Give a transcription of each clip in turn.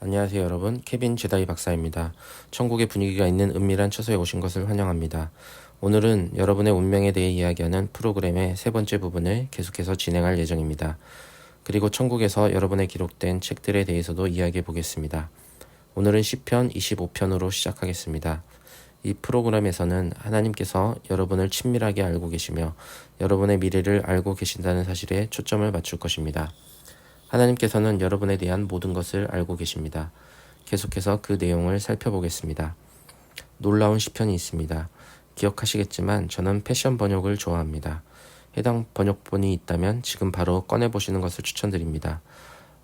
안녕하세요 여러분, 케빈 제다이 박사입니다. 천국의 분위기가 있는 은밀한 처소에 오신 것을 환영합니다. 오늘은 여러분의 운명에 대해 이야기하는 프로그램의 세 번째 부분을 계속해서 진행할 예정입니다. 그리고 천국에서 여러분의 기록된 책들에 대해서도 이야기해 보겠습니다. 오늘은 시편 25편으로 시작하겠습니다. 이 프로그램에서는 하나님께서 여러분을 친밀하게 알고 계시며 여러분의 미래를 알고 계신다는 사실에 초점을 맞출 것입니다. 하나님께서는 여러분에 대한 모든 것을 알고 계십니다. 계속해서 그 내용을 살펴보겠습니다. 놀라운 시편이 있습니다. 기억하시겠지만 저는 패션 번역을 좋아합니다. 해당 번역본이 있다면 지금 바로 꺼내보시는 것을 추천드립니다.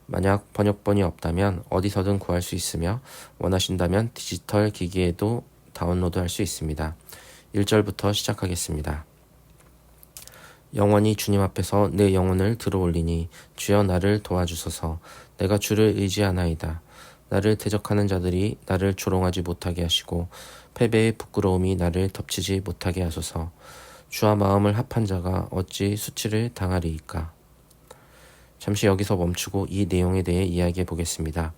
만약 번역본이 없다면 어디서든 구할 수 있으며 원하신다면 디지털 기기에도 다운로드할 수 있습니다. 1절부터 시작하겠습니다. 영원히 주님 앞에서 내 영혼을 들어올리니 주여 나를 도와주소서. 내가 주를 의지하나이다. 나를 대적하는 자들이 나를 조롱하지 못하게 하시고 패배의 부끄러움이 나를 덮치지 못하게 하소서. 주와 마음을 합한 자가 어찌 수치를 당하리이까. 잠시 여기서 멈추고 이 내용에 대해 이야기해 보겠습니다.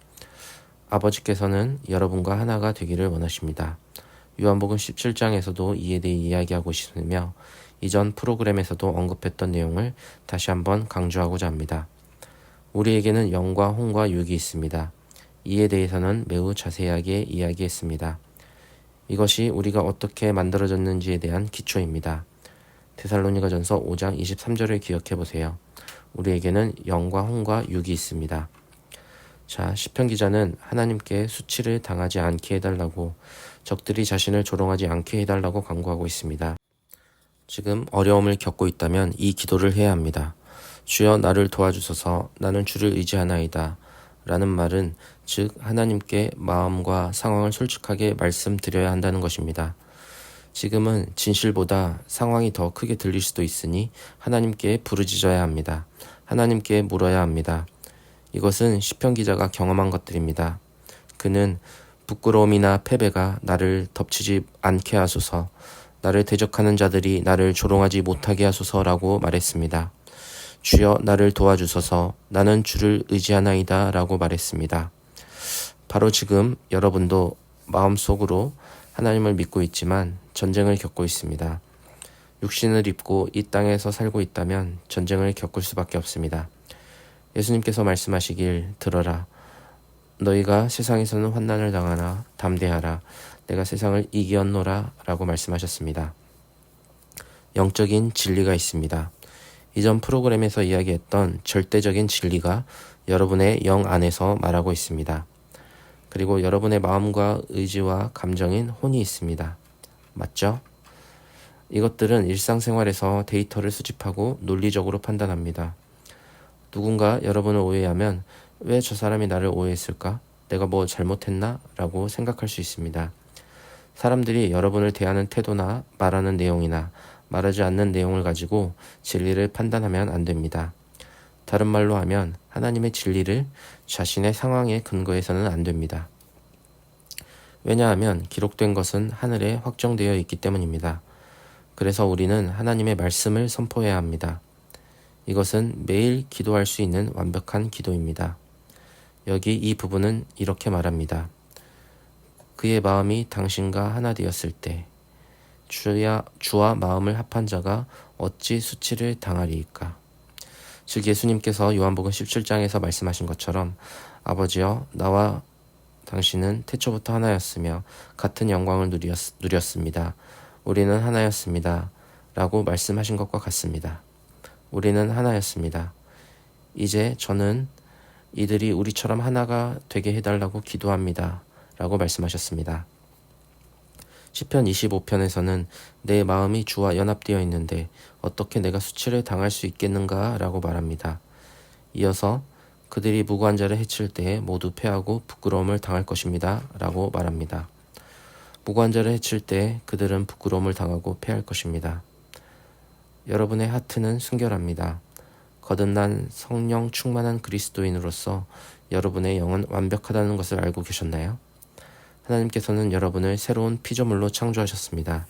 아버지께서는 여러분과 하나가 되기를 원하십니다. 요한복음 17장에서도 이에 대해 이야기하고 있으며 이전 프로그램에서도 언급했던 내용을 다시 한번 강조하고자 합니다. 우리에게는 영과 혼과 육이 있습니다. 이에 대해서는 매우 자세하게 이야기했습니다. 이것이 우리가 어떻게 만들어졌는지에 대한 기초입니다. 데살로니가전서 5장 23절을 기억해 보세요. 우리에게는 영과 혼과 육이 있습니다. 자, 시편 기자는 하나님께 수치를 당하지 않게 해달라고, 적들이 자신을 조롱하지 않게 해달라고 간구하고 있습니다. 지금 어려움을 겪고 있다면 이 기도를 해야 합니다. 주여 나를 도와주소서. 나는 주를 의지하나이다. 라는 말은 즉 하나님께 마음과 상황을 솔직하게 말씀드려야 한다는 것입니다. 지금은 진실보다 상황이 더 크게 들릴 수도 있으니 하나님께 부르짖어야 합니다. 하나님께 물어야 합니다. 이것은 시편 기자가 경험한 것들입니다. 그는 부끄러움이나 패배가 나를 덮치지 않게 하소서, 나를 대적하는 자들이 나를 조롱하지 못하게 하소서라고 말했습니다. 주여 나를 도와주소서. 나는 주를 의지하나이다 라고 말했습니다. 바로 지금 여러분도 마음속으로 하나님을 믿고 있지만 전쟁을 겪고 있습니다. 육신을 입고 이 땅에서 살고 있다면 전쟁을 겪을 수밖에 없습니다. 예수님께서 말씀하시길 들어라. 너희가 세상에서는 환난을 당하나 담대하라. 내가 세상을 이기었노라 라고 말씀하셨습니다. 영적인 진리가 있습니다. 이전 프로그램에서 이야기했던 절대적인 진리가 여러분의 영 안에서 말하고 있습니다. 그리고 여러분의 마음과 의지와 감정인 혼이 있습니다. 맞죠? 이것들은 일상생활에서 데이터를 수집하고 논리적으로 판단합니다. 누군가 여러분을 오해하면 왜 저 사람이 나를 오해했을까? 내가 뭐 잘못했나? 라고 생각할 수 있습니다. 사람들이 여러분을 대하는 태도나 말하는 내용이나 말하지 않는 내용을 가지고 진리를 판단하면 안 됩니다. 다른 말로 하면 하나님의 진리를 자신의 상황에 근거해서는 안 됩니다. 왜냐하면 기록된 것은 하늘에 확정되어 있기 때문입니다. 그래서 우리는 하나님의 말씀을 선포해야 합니다. 이것은 매일 기도할 수 있는 완벽한 기도입니다. 여기 이 부분은 이렇게 말합니다. 그의 마음이 당신과 하나 되었을 때 주와 마음을 합한 자가 어찌 수치를 당하리이까. 즉 예수님께서 요한복음 17장에서 말씀하신 것처럼 아버지여 나와 당신은 태초부터 하나였으며 같은 영광을 누렸습니다. 우리는 하나였습니다. 라고 말씀하신 것과 같습니다. 우리는 하나였습니다. 이제 저는 이들이 우리처럼 하나가 되게 해달라고 기도합니다. 라고 말씀하셨습니다. 시편 25편에서는 내 마음이 주와 연합되어 있는데 어떻게 내가 수치를 당할 수 있겠는가? 라고 말합니다. 이어서 그들이 무고한 자를 해칠 때에 모두 패하고 부끄러움을 당할 것입니다. 라고 말합니다. 무고한 자를 해칠 때 그들은 부끄러움을 당하고 패할 것입니다. 여러분의 하트는 순결합니다. 거듭난 성령 충만한 그리스도인으로서 여러분의 영은 완벽하다는 것을 알고 계셨나요? 하나님께서는 여러분을 새로운 피조물로 창조하셨습니다.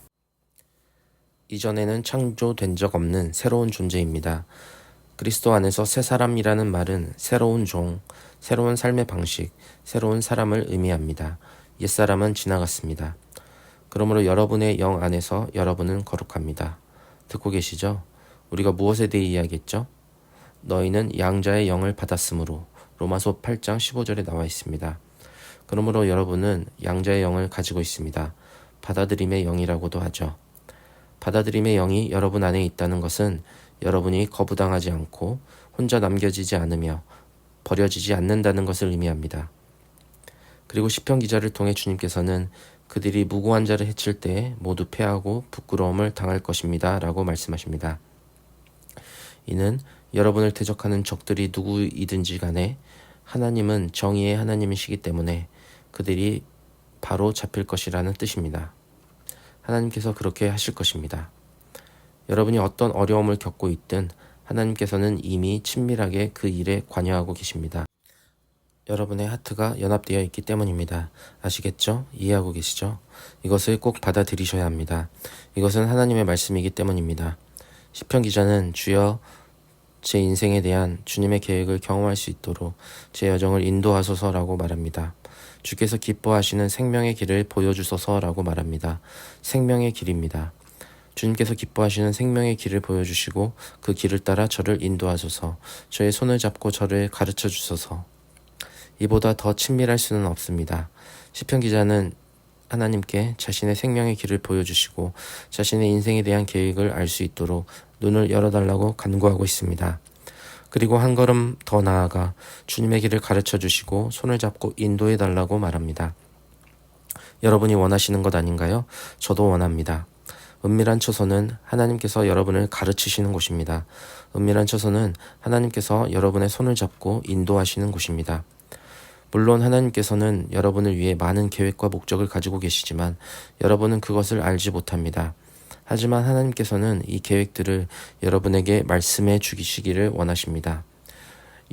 이전에는 창조된 적 없는 새로운 존재입니다. 그리스도 안에서 새 사람이라는 말은 새로운 종, 새로운 삶의 방식, 새로운 사람을 의미합니다. 옛사람은 지나갔습니다. 그러므로 여러분의 영 안에서 여러분은 거룩합니다. 듣고 계시죠? 우리가 무엇에 대해 이야기했죠? 너희는 양자의 영을 받았으므로 로마서 8장 15절에 나와 있습니다. 그러므로 여러분은 양자의 영을 가지고 있습니다. 받아들임의 영이라고도 하죠. 받아들임의 영이 여러분 안에 있다는 것은 여러분이 거부당하지 않고 혼자 남겨지지 않으며 버려지지 않는다는 것을 의미합니다. 그리고 시편 기자를 통해 주님께서는 그들이 무고한 자를 해칠 때 모두 패하고 부끄러움을 당할 것입니다 라고 말씀하십니다. 이는 여러분을 대적하는 적들이 누구이든지 간에 하나님은 정의의 하나님이시기 때문에 그들이 바로 잡힐 것이라는 뜻입니다. 하나님께서 그렇게 하실 것입니다. 여러분이 어떤 어려움을 겪고 있든 하나님께서는 이미 친밀하게 그 일에 관여하고 계십니다. 여러분의 하트가 연합되어 있기 때문입니다. 아시겠죠? 이해하고 계시죠? 이것을 꼭 받아들이셔야 합니다. 이것은 하나님의 말씀이기 때문입니다. 시편 기자는 주여 제 인생에 대한 주님의 계획을 경험할 수 있도록 제 여정을 인도하소서라고 말합니다. 주께서 기뻐하시는 생명의 길을 보여주소서라고 말합니다. 생명의 길입니다. 주님께서 기뻐하시는 생명의 길을 보여주시고 그 길을 따라 저를 인도하소서, 저의 손을 잡고 저를 가르쳐 주소서. 이보다 더 친밀할 수는 없습니다. 시편 기자는 하나님께 자신의 생명의 길을 보여주시고 자신의 인생에 대한 계획을 알 수 있도록 눈을 열어달라고 간구하고 있습니다. 그리고 한 걸음 더 나아가 주님의 길을 가르쳐 주시고 손을 잡고 인도해 달라고 말합니다. 여러분이 원하시는 것 아닌가요? 저도 원합니다. 은밀한 처소는 하나님께서 여러분을 가르치시는 곳입니다. 은밀한 처소는 하나님께서 여러분의 손을 잡고 인도하시는 곳입니다. 물론 하나님께서는 여러분을 위해 많은 계획과 목적을 가지고 계시지만 여러분은 그것을 알지 못합니다. 하지만 하나님께서는 이 계획들을 여러분에게 말씀해 주시기를 원하십니다.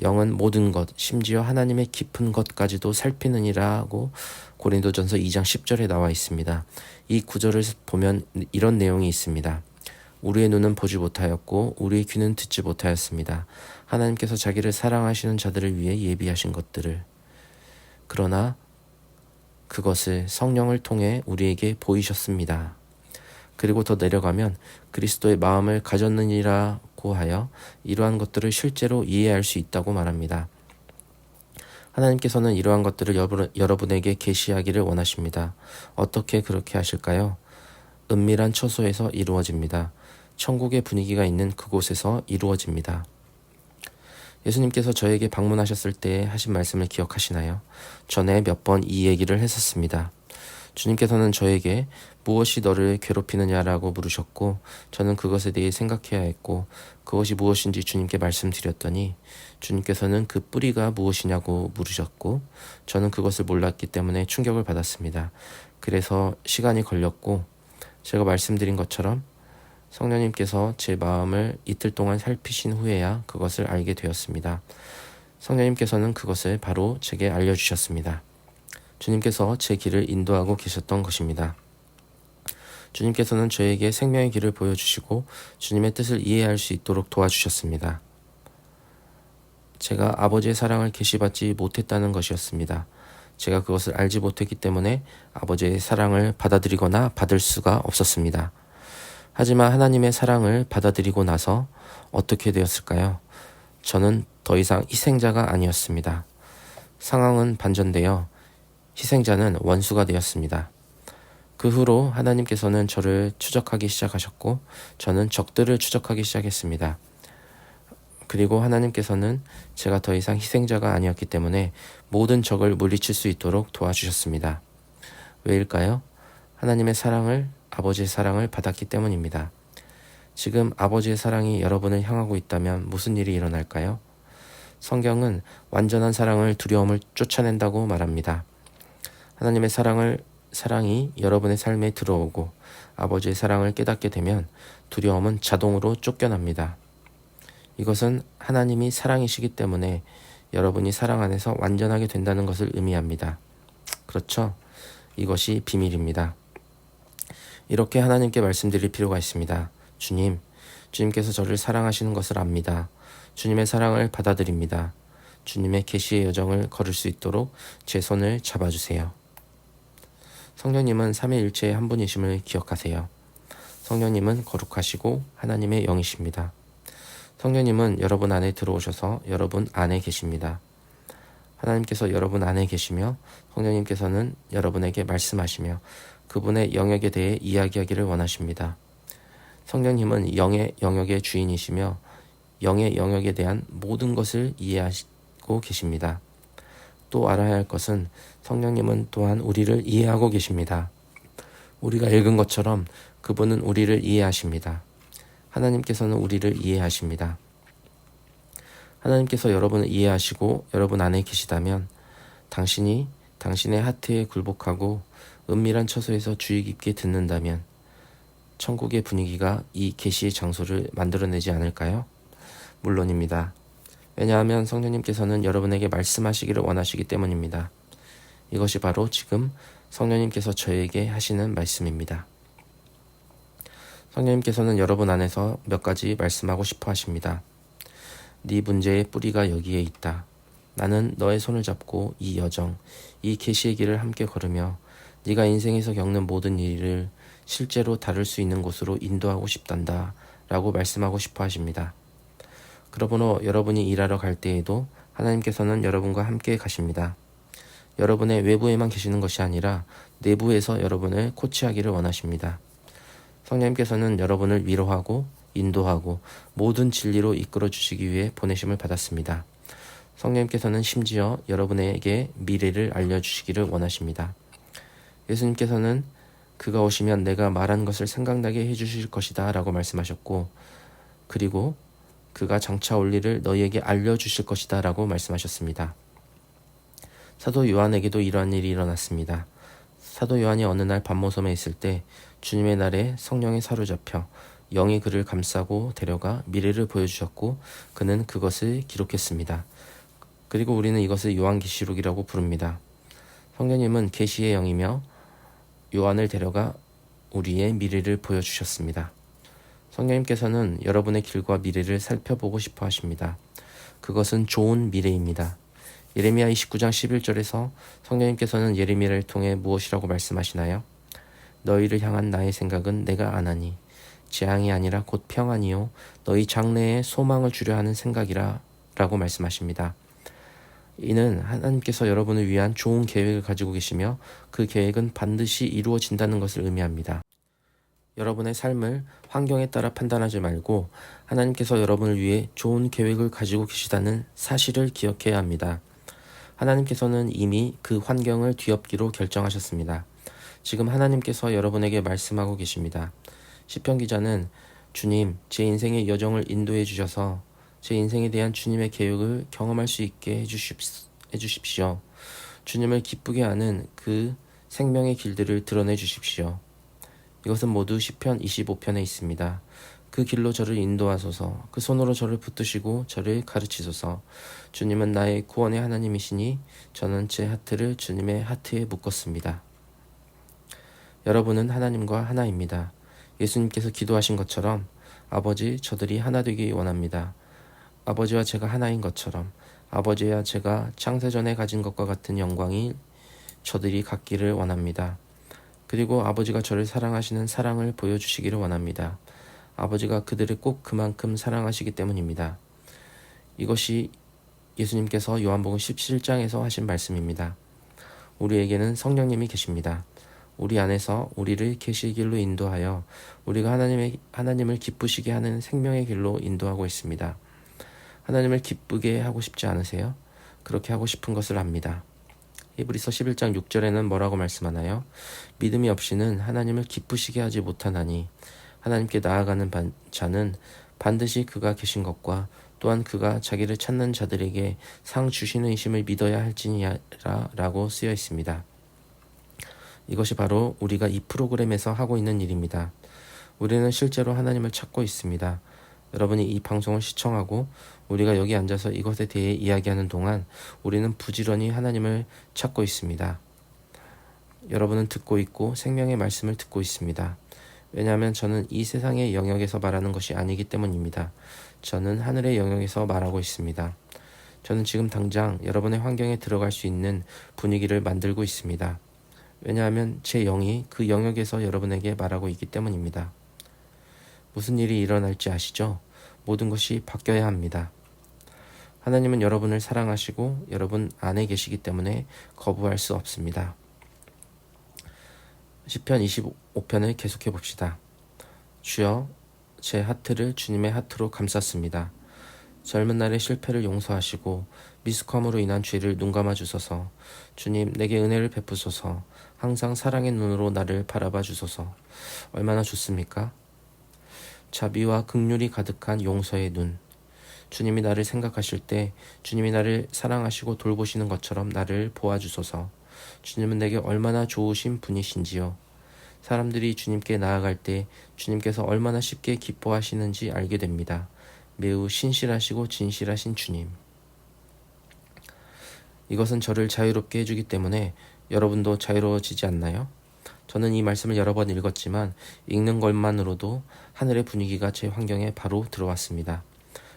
영은 모든 것, 심지어 하나님의 깊은 것까지도 살피느니라고 고린도전서 2장 10절에 나와 있습니다. 이 구절을 보면 이런 내용이 있습니다. 우리의 눈은 보지 못하였고 우리의 귀는 듣지 못하였습니다. 하나님께서 자기를 사랑하시는 자들을 위해 예비하신 것들을. 그러나 그것을 성령을 통해 우리에게 보이셨습니다. 그리고 더 내려가면 그리스도의 마음을 가졌느니라고 하여 이러한 것들을 실제로 이해할 수 있다고 말합니다. 하나님께서는 이러한 것들을 여러분에게 계시하기를 원하십니다. 어떻게 그렇게 하실까요? 은밀한 처소에서 이루어집니다. 천국의 분위기가 있는 그곳에서 이루어집니다. 예수님께서 저에게 방문하셨을 때 하신 말씀을 기억하시나요? 전에 몇 번 이 얘기를 했었습니다. 주님께서는 저에게 무엇이 너를 괴롭히느냐라고 물으셨고 저는 그것에 대해 생각해야 했고 그것이 무엇인지 주님께 말씀드렸더니 주님께서는 그 뿌리가 무엇이냐고 물으셨고 저는 그것을 몰랐기 때문에 충격을 받았습니다. 그래서 시간이 걸렸고 제가 말씀드린 것처럼 성령님께서 제 마음을 이틀 동안 살피신 후에야 그것을 알게 되었습니다. 성령님께서는 그것을 바로 제게 알려주셨습니다. 주님께서 제 길을 인도하고 계셨던 것입니다. 주님께서는 저에게 생명의 길을 보여주시고 주님의 뜻을 이해할 수 있도록 도와주셨습니다. 제가 아버지의 사랑을 계시받지 못했다는 것이었습니다. 제가 그것을 알지 못했기 때문에 아버지의 사랑을 받아들이거나 받을 수가 없었습니다. 하지만 하나님의 사랑을 받아들이고 나서 어떻게 되었을까요? 저는 더 이상 희생자가 아니었습니다. 상황은 반전되어 희생자는 원수가 되었습니다. 그 후로 하나님께서는 저를 추적하기 시작하셨고 저는 적들을 추적하기 시작했습니다. 그리고 하나님께서는 제가 더 이상 희생자가 아니었기 때문에 모든 적을 물리칠 수 있도록 도와주셨습니다. 왜일까요? 하나님의 사랑을, 아버지의 사랑을 받았기 때문입니다. 지금 아버지의 사랑이 여러분을 향하고 있다면 무슨 일이 일어날까요? 성경은 완전한 사랑을 두려움을 쫓아낸다고 말합니다. 하나님의 사랑이 여러분의 삶에 들어오고 아버지의 사랑을 깨닫게 되면 두려움은 자동으로 쫓겨납니다. 이것은 하나님이 사랑이시기 때문에 여러분이 사랑 안에서 완전하게 된다는 것을 의미합니다. 그렇죠? 이것이 비밀입니다. 이렇게 하나님께 말씀드릴 필요가 있습니다. 주님께서 저를 사랑하시는 것을 압니다. 주님의 사랑을 받아들입니다. 주님의 계시의 여정을 걸을 수 있도록 제 손을 잡아주세요. 성령님은 삼위일체의 한 분이심을 기억하세요. 성령님은 거룩하시고 하나님의 영이십니다. 성령님은 여러분 안에 들어오셔서 여러분 안에 계십니다. 하나님께서 여러분 안에 계시며 성령님께서는 여러분에게 말씀하시며 그분의 영역에 대해 이야기하기를 원하십니다. 성령님은 영의 영역의 주인이시며 영의 영역에 대한 모든 것을 이해하고 계십니다. 또 알아야 할 것은 성령님은 또한 우리를 이해하고 계십니다. 우리가 읽은 것처럼 그분은 우리를 이해하십니다. 하나님께서는 우리를 이해하십니다. 하나님께서 여러분을 이해하시고 여러분 안에 계시다면 당신이 당신의 하트에 굴복하고 은밀한 처소에서 주의 깊게 듣는다면 천국의 분위기가 이 계시의 장소를 만들어내지 않을까요? 물론입니다. 왜냐하면 성령님께서는 여러분에게 말씀하시기를 원하시기 때문입니다. 이것이 바로 지금 성령님께서 저에게 하시는 말씀입니다. 성령님께서는 여러분 안에서 몇 가지 말씀하고 싶어 하십니다. 네 문제의 뿌리가 여기에 있다. 나는 너의 손을 잡고 이 여정, 이 계시의 길을 함께 걸으며 네가 인생에서 겪는 모든 일을 실제로 다룰 수 있는 곳으로 인도하고 싶단다 라고 말씀하고 싶어 하십니다. 그러므로 여러분이 일하러 갈 때에도 하나님께서는 여러분과 함께 가십니다. 여러분의 외부에만 계시는 것이 아니라 내부에서 여러분을 코치하기를 원하십니다. 성령님께서는 여러분을 위로하고 인도하고 모든 진리로 이끌어 주시기 위해 보내심을 받았습니다. 성령님께서는 심지어 여러분에게 미래를 알려주시기를 원하십니다. 예수님께서는 그가 오시면 내가 말한 것을 생각나게 해주실 것이다 라고 말씀하셨고 그리고 그가 장차 올 일을 너희에게 알려주실 것이다 라고 말씀하셨습니다. 사도 요한에게도 이러한 일이 일어났습니다. 사도 요한이 어느 날 밤모섬에 있을 때 주님의 날에 성령에 사로잡혀 영이 그를 감싸고 데려가 미래를 보여주셨고 그는 그것을 기록했습니다. 그리고 우리는 이것을 요한계시록이라고 부릅니다. 성령님은 계시의 영이며 요한을 데려가 우리의 미래를 보여주셨습니다. 성령님께서는 여러분의 길과 미래를 살펴보고 싶어 하십니다. 그것은 좋은 미래입니다. 예레미야 29장 11절에서 성령님께서는 예레미야를 통해 무엇이라고 말씀하시나요? 너희를 향한 나의 생각은 내가 아나니 재앙이 아니라 곧 평안이요 너희 장래에 소망을 주려 하는 생각이라 라고 말씀하십니다. 이는 하나님께서 여러분을 위한 좋은 계획을 가지고 계시며 그 계획은 반드시 이루어진다는 것을 의미합니다. 여러분의 삶을 환경에 따라 판단하지 말고 하나님께서 여러분을 위해 좋은 계획을 가지고 계시다는 사실을 기억해야 합니다. 하나님께서는 이미 그 환경을 뒤엎기로 결정하셨습니다. 지금 하나님께서 여러분에게 말씀하고 계십니다. 시편 기자는 주님, 제 인생의 여정을 인도해 주셔서 제 인생에 대한 주님의 계획을 경험할 수 있게 해주십시오. 주님을 기쁘게 하는 그 생명의 길들을 드러내 주십시오. 이것은 모두 시편 25편에 있습니다. 그 길로 저를 인도하소서. 그 손으로 저를 붙드시고 저를 가르치소서. 주님은 나의 구원의 하나님이시니 저는 제 하트를 주님의 하트에 묶었습니다. 여러분은 하나님과 하나입니다. 예수님께서 기도하신 것처럼 아버지, 저들이 하나 되기 원합니다. 아버지와 제가 하나인 것처럼 아버지와 제가 창세전에 가진 것과 같은 영광이 저들이 갖기를 원합니다. 그리고 아버지가 저를 사랑하시는 사랑을 보여주시기를 원합니다. 아버지가 그들을 꼭 그만큼 사랑하시기 때문입니다. 이것이 예수님께서 요한복음 17장에서 하신 말씀입니다. 우리에게는 성령님이 계십니다. 우리 안에서 우리를 계시의 길로 인도하여 우리가 하나님을 기쁘시게 하는 생명의 길로 인도하고 있습니다. 하나님을 기쁘게 하고 싶지 않으세요? 그렇게 하고 싶은 것을 압니다. 히브리서 11장 6절에는 뭐라고 말씀하나요? 믿음이 없이는 하나님을 기쁘시게 하지 못하나니 하나님께 나아가는 자는 반드시 그가 계신 것과 또한 그가 자기를 찾는 자들에게 상 주시는 이심을 믿어야 할지니라 라고 쓰여 있습니다. 이것이 바로 우리가 이 프로그램에서 하고 있는 일입니다. 우리는 실제로 하나님을 찾고 있습니다. 여러분이 이 방송을 시청하고 우리가 여기 앉아서 이것에 대해 이야기하는 동안 우리는 부지런히 하나님을 찾고 있습니다. 여러분은 듣고 있고 생명의 말씀을 듣고 있습니다. 왜냐하면 저는 이 세상의 영역에서 말하는 것이 아니기 때문입니다. 저는 하늘의 영역에서 말하고 있습니다. 저는 지금 당장 여러분의 환경에 들어갈 수 있는 분위기를 만들고 있습니다. 왜냐하면 제 영이 그 영역에서 여러분에게 말하고 있기 때문입니다. 무슨 일이 일어날지 아시죠? 모든 것이 바뀌어야 합니다. 하나님은 여러분을 사랑하시고 여러분 안에 계시기 때문에 거부할 수 없습니다. 시편 25편을 계속해 봅시다. 주여, 제 하트를 주님의 하트로 감쌌습니다. 젊은 날의 실패를 용서하시고 미숙함으로 인한 죄를 눈감아 주소서. 주님, 내게 은혜를 베푸소서. 항상 사랑의 눈으로 나를 바라봐 주소서. 얼마나 좋습니까? 자비와 긍휼이 가득한 용서의 눈. 주님이 나를 생각하실 때 주님이 나를 사랑하시고 돌보시는 것처럼 나를 보아주소서. 주님은 내게 얼마나 좋으신 분이신지요. 사람들이 주님께 나아갈 때 주님께서 얼마나 쉽게 기뻐하시는지 알게 됩니다. 매우 신실하시고 진실하신 주님. 이것은 저를 자유롭게 해주기 때문에 여러분도 자유로워지지 않나요? 저는 이 말씀을 여러 번 읽었지만 읽는 것만으로도 하늘의 분위기가 제 환경에 바로 들어왔습니다.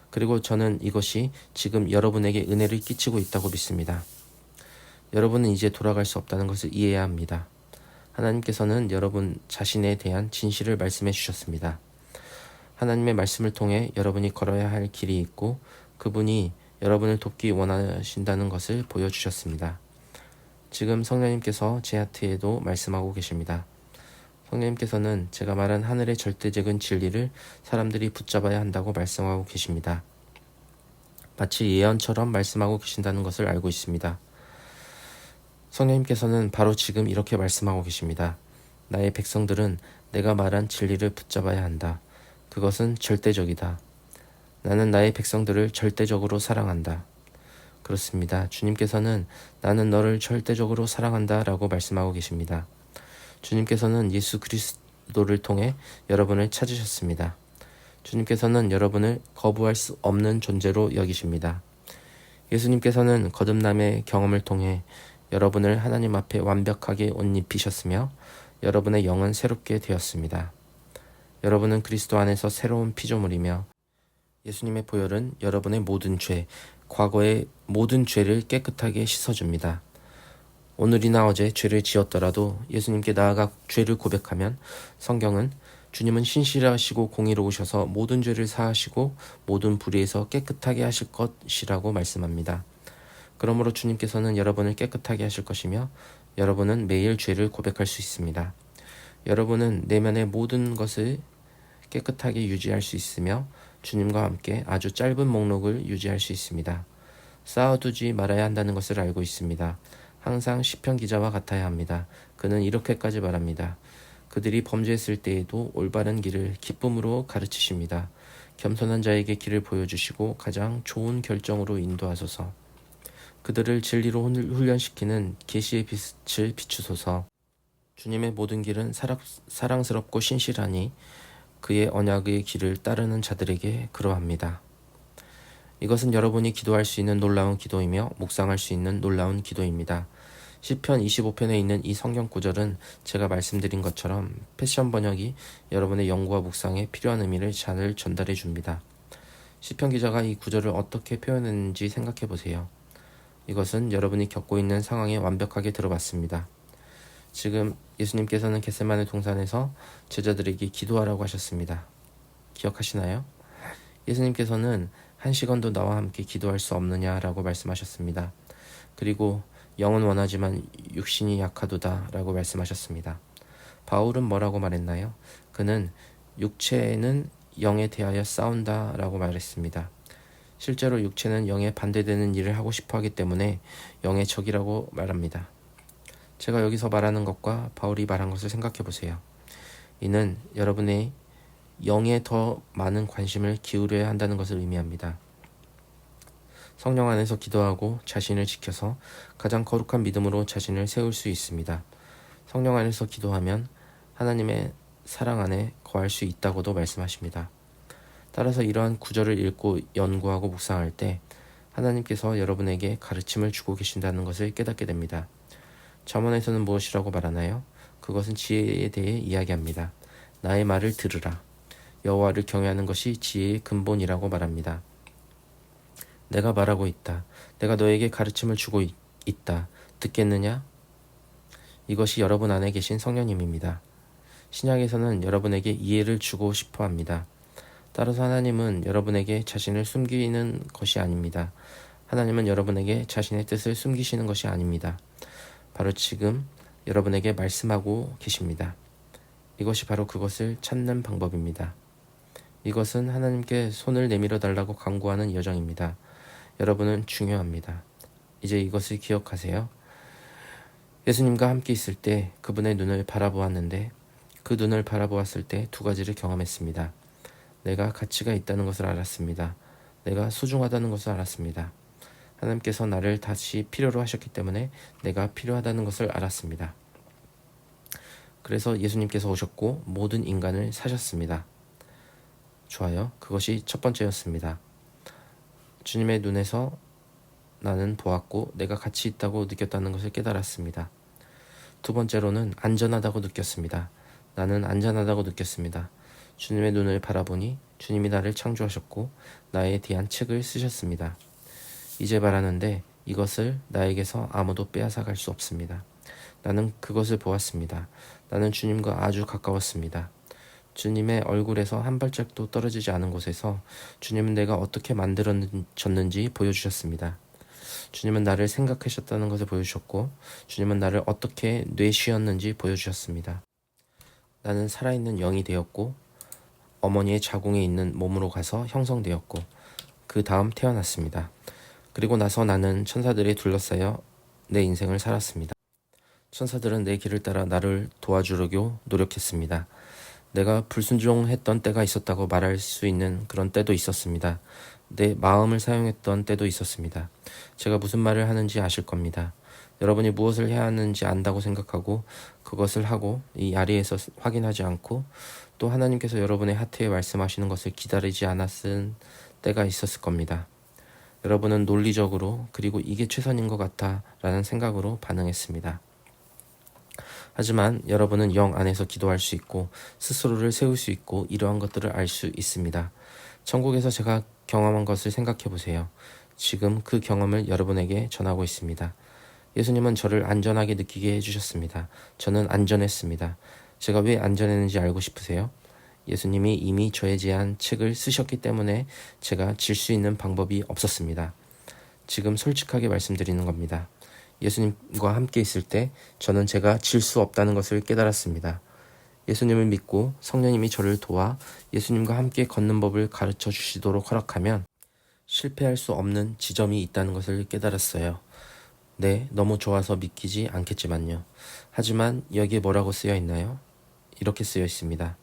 그리고 저는 이것이 지금 여러분에게 은혜를 끼치고 있다고 믿습니다. 여러분은 이제 돌아갈 수 없다는 것을 이해해야 합니다. 하나님께서는 여러분 자신에 대한 진실을 말씀해 주셨습니다. 하나님의 말씀을 통해 여러분이 걸어야 할 길이 있고 그분이 여러분을 돕기 원하신다는 것을 보여주셨습니다. 지금 성령님께서 제 하트에도 말씀하고 계십니다. 성령님께서는 제가 말한 하늘의 절대적인 진리를 사람들이 붙잡아야 한다고 말씀하고 계십니다. 마치 예언처럼 말씀하고 계신다는 것을 알고 있습니다. 성령님께서는 바로 지금 이렇게 말씀하고 계십니다. 나의 백성들은 내가 말한 진리를 붙잡아야 한다. 그것은 절대적이다. 나는 나의 백성들을 절대적으로 사랑한다. 그렇습니다. 주님께서는 나는 너를 절대적으로 사랑한다 라고 말씀하고 계십니다. 주님께서는 예수 그리스도를 통해 여러분을 찾으셨습니다. 주님께서는 여러분을 거부할 수 없는 존재로 여기십니다. 예수님께서는 거듭남의 경험을 통해 여러분을 하나님 앞에 완벽하게 옷 입히셨으며 여러분의 영은 새롭게 되었습니다. 여러분은 그리스도 안에서 새로운 피조물이며 예수님의 보혈은 여러분의 모든 죄, 과거의 모든 죄를 깨끗하게 씻어줍니다. 오늘이나 어제 죄를 지었더라도 예수님께 나아가 죄를 고백하면 성경은 주님은 신실하시고 공의로우셔서 모든 죄를 사하시고 모든 불의에서 깨끗하게 하실 것이라고 말씀합니다. 그러므로 주님께서는 여러분을 깨끗하게 하실 것이며 여러분은 매일 죄를 고백할 수 있습니다. 여러분은 내면의 모든 것을 깨끗하게 유지할 수 있으며 주님과 함께 아주 짧은 목록을 유지할 수 있습니다. 쌓아두지 말아야 한다는 것을 알고 있습니다. 항상 시편 기자와 같아야 합니다. 그는 이렇게까지 말합니다. 그들이 범죄했을 때에도 올바른 길을 기쁨으로 가르치십니다. 겸손한 자에게 길을 보여주시고 가장 좋은 결정으로 인도하소서. 그들을 진리로 훈련시키는 계시의 빛을 비추소서. 주님의 모든 길은 사랑스럽고 신실하니 그의 언약의 길을 따르는 자들에게 그러합니다. 이것은 여러분이 기도할 수 있는 놀라운 기도이며 묵상할 수 있는 놀라운 기도입니다. 시편 25편에 있는 이 성경 구절은 제가 말씀드린 것처럼 패션 번역이 여러분의 연구와 묵상에 필요한 의미를 잘 전달해 줍니다. 시편 기자가 이 구절을 어떻게 표현했는지 생각해 보세요. 이것은 여러분이 겪고 있는 상황에 완벽하게 들어봤습니다. 지금 예수님께서는 겟세마네 동산에서 제자들에게 기도하라고 하셨습니다. 기억하시나요? 예수님께서는 한 시간도 나와 함께 기도할 수 없느냐라고 말씀하셨습니다. 그리고 영은 원하지만 육신이 약하도다 라고 말씀하셨습니다. 바울은 뭐라고 말했나요? 그는 육체는 영에 대하여 싸운다 라고 말했습니다. 실제로 육체는 영에 반대되는 일을 하고 싶어 하기 때문에 영의 적이라고 말합니다. 제가 여기서 말하는 것과 바울이 말한 것을 생각해 보세요. 이는 여러분의 영에 더 많은 관심을 기울여야 한다는 것을 의미합니다. 성령 안에서 기도하고 자신을 지켜서 가장 거룩한 믿음으로 자신을 세울 수 있습니다. 성령 안에서 기도하면 하나님의 사랑 안에 거할 수 있다고도 말씀하십니다. 따라서 이러한 구절을 읽고 연구하고 묵상할 때 하나님께서 여러분에게 가르침을 주고 계신다는 것을 깨닫게 됩니다. 잠언에서는 무엇이라고 말하나요? 그것은 지혜에 대해 이야기합니다. 나의 말을 들으라. 여호와를 경외하는 것이 지혜의 근본이라고 말합니다. 내가 말하고 있다. 내가 너에게 가르침을 주고 있다. 듣겠느냐? 이것이 여러분 안에 계신 성령님입니다. 신약에서는 여러분에게 이해를 주고 싶어 합니다. 따라서 하나님은 여러분에게 자신을 숨기는 것이 아닙니다. 하나님은 여러분에게 자신의 뜻을 숨기시는 것이 아닙니다. 바로 지금 여러분에게 말씀하고 계십니다. 이것이 바로 그것을 찾는 방법입니다. 이것은 하나님께 손을 내밀어 달라고 간구하는 여정입니다. 여러분은 중요합니다. 이제 이것을 기억하세요. 예수님과 함께 있을 때 그분의 눈을 바라보았는데 그 눈을 바라보았을 때 두 가지를 경험했습니다. 내가 가치가 있다는 것을 알았습니다. 내가 소중하다는 것을 알았습니다. 하나님께서 나를 다시 필요로 하셨기 때문에 내가 필요하다는 것을 알았습니다. 그래서 예수님께서 오셨고 모든 인간을 사셨습니다. 좋아요. 그것이 첫 번째였습니다. 주님의 눈에서 나는 보았고 내가 가치 있다고 느꼈다는 것을 깨달았습니다. 두 번째로는 안전하다고 느꼈습니다. 나는 안전하다고 느꼈습니다. 주님의 눈을 바라보니 주님이 나를 창조하셨고 나에 대한 책을 쓰셨습니다. 이제 말하는데 이것을 나에게서 아무도 빼앗아갈 수 없습니다. 나는 그것을 보았습니다. 나는 주님과 아주 가까웠습니다. 주님의 얼굴에서 한 발짝도 떨어지지 않은 곳에서 주님은 내가 어떻게 만들어졌는지 보여주셨습니다. 주님은 나를 생각하셨다는 것을 보여주셨고 주님은 나를 어떻게 뇌쉬었는지 보여주셨습니다. 나는 살아있는 영이 되었고 어머니의 자궁에 있는 몸으로 가서 형성되었고 그 다음 태어났습니다. 그리고 나서 나는 천사들에 둘러싸여 내 인생을 살았습니다. 천사들은 내 길을 따라 나를 도와주려고 노력했습니다. 내가 불순종했던 때가 있었다고 말할 수 있는 그런 때도 있었습니다. 내 마음을 사용했던 때도 있었습니다. 제가 무슨 말을 하는지 아실 겁니다. 여러분이 무엇을 해야 하는지 안다고 생각하고 그것을 하고 이 아래에서 확인하지 않고 또 하나님께서 여러분의 하트에 말씀하시는 것을 기다리지 않았은 때가 있었을 겁니다. 여러분은 논리적으로 그리고 이게 최선인 것 같아 라는 생각으로 반응했습니다. 하지만 여러분은 영 안에서 기도할 수 있고 스스로를 세울 수 있고 이러한 것들을 알 수 있습니다. 천국에서 제가 경험한 것을 생각해 보세요. 지금 그 경험을 여러분에게 전하고 있습니다. 예수님은 저를 안전하게 느끼게 해주셨습니다. 저는 안전했습니다. 제가 왜 안전했는지 알고 싶으세요? 예수님이 이미 저에 대한 책을 쓰셨기 때문에 제가 질 수 있는 방법이 없었습니다. 지금 솔직하게 말씀드리는 겁니다. 예수님과 함께 있을 때 저는 제가 질 수 없다는 것을 깨달았습니다. 예수님을 믿고 성령님이 저를 도와 예수님과 함께 걷는 법을 가르쳐 주시도록 허락하면 실패할 수 없는 지점이 있다는 것을 깨달았어요. 네, 너무 좋아서 믿기지 않겠지만요. 하지만 여기에 뭐라고 쓰여 있나요? 이렇게 쓰여 있습니다.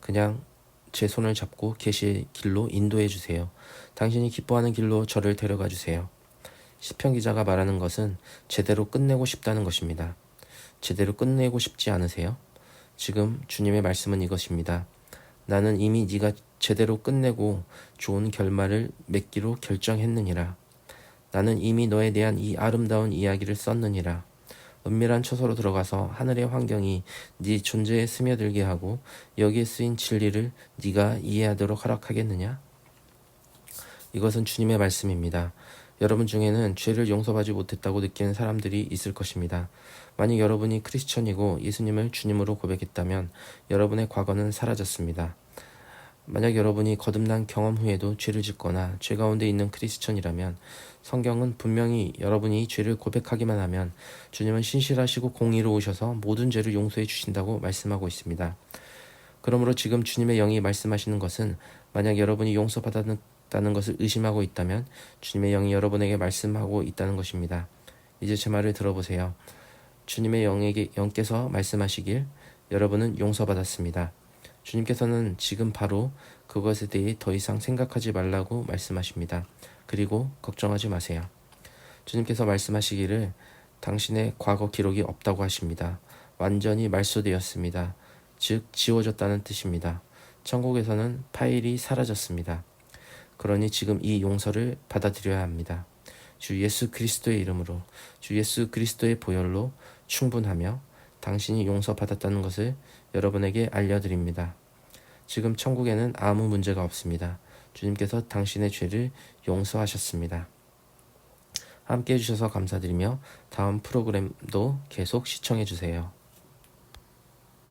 그냥 제 손을 잡고 계시의 길로 인도해 주세요. 당신이 기뻐하는 길로 저를 데려가 주세요. 시편 기자가 말하는 것은 제대로 끝내고 싶다는 것입니다. 제대로 끝내고 싶지 않으세요? 지금 주님의 말씀은 이것입니다. 나는 이미 네가 제대로 끝내고 좋은 결말을 맺기로 결정했느니라. 나는 이미 너에 대한 이 아름다운 이야기를 썼느니라. 은밀한 처소로 들어가서 하늘의 환경이 네 존재에 스며들게 하고 여기에 쓰인 진리를 네가 이해하도록 허락하겠느냐? 이것은 주님의 말씀입니다. 여러분 중에는 죄를 용서받지 못했다고 느끼는 사람들이 있을 것입니다. 만약 여러분이 크리스천이고 예수님을 주님으로 고백했다면 여러분의 과거는 사라졌습니다. 만약 여러분이 거듭난 경험 후에도 죄를 짓거나 죄 가운데 있는 크리스천이라면 성경은 분명히 여러분이 죄를 고백하기만 하면 주님은 신실하시고 공의로우셔서 모든 죄를 용서해 주신다고 말씀하고 있습니다. 그러므로 지금 주님의 영이 말씀하시는 것은 만약 여러분이 용서받았다는 것을 의심하고 있다면 주님의 영이 여러분에게 말씀하고 있다는 것입니다. 이제 제 말을 들어보세요. 주님의 영께서 말씀하시길 여러분은 용서받았습니다. 주님께서는 지금 바로 그것에 대해 더 이상 생각하지 말라고 말씀하십니다. 그리고 걱정하지 마세요. 주님께서 말씀하시기를 당신의 과거 기록이 없다고 하십니다. 완전히 말소되었습니다. 즉 지워졌다는 뜻입니다. 천국에서는 파일이 사라졌습니다. 그러니 지금 이 용서를 받아들여야 합니다. 주 예수 그리스도의 이름으로 주 예수 그리스도의 보혈로 충분하며 당신이 용서받았다는 것을 여러분에게 알려드립니다. 지금 천국에는 아무 문제가 없습니다. 주님께서 당신의 죄를 용서하셨습니다. 함께 해주셔서 감사드리며 다음 프로그램도 계속 시청해주세요.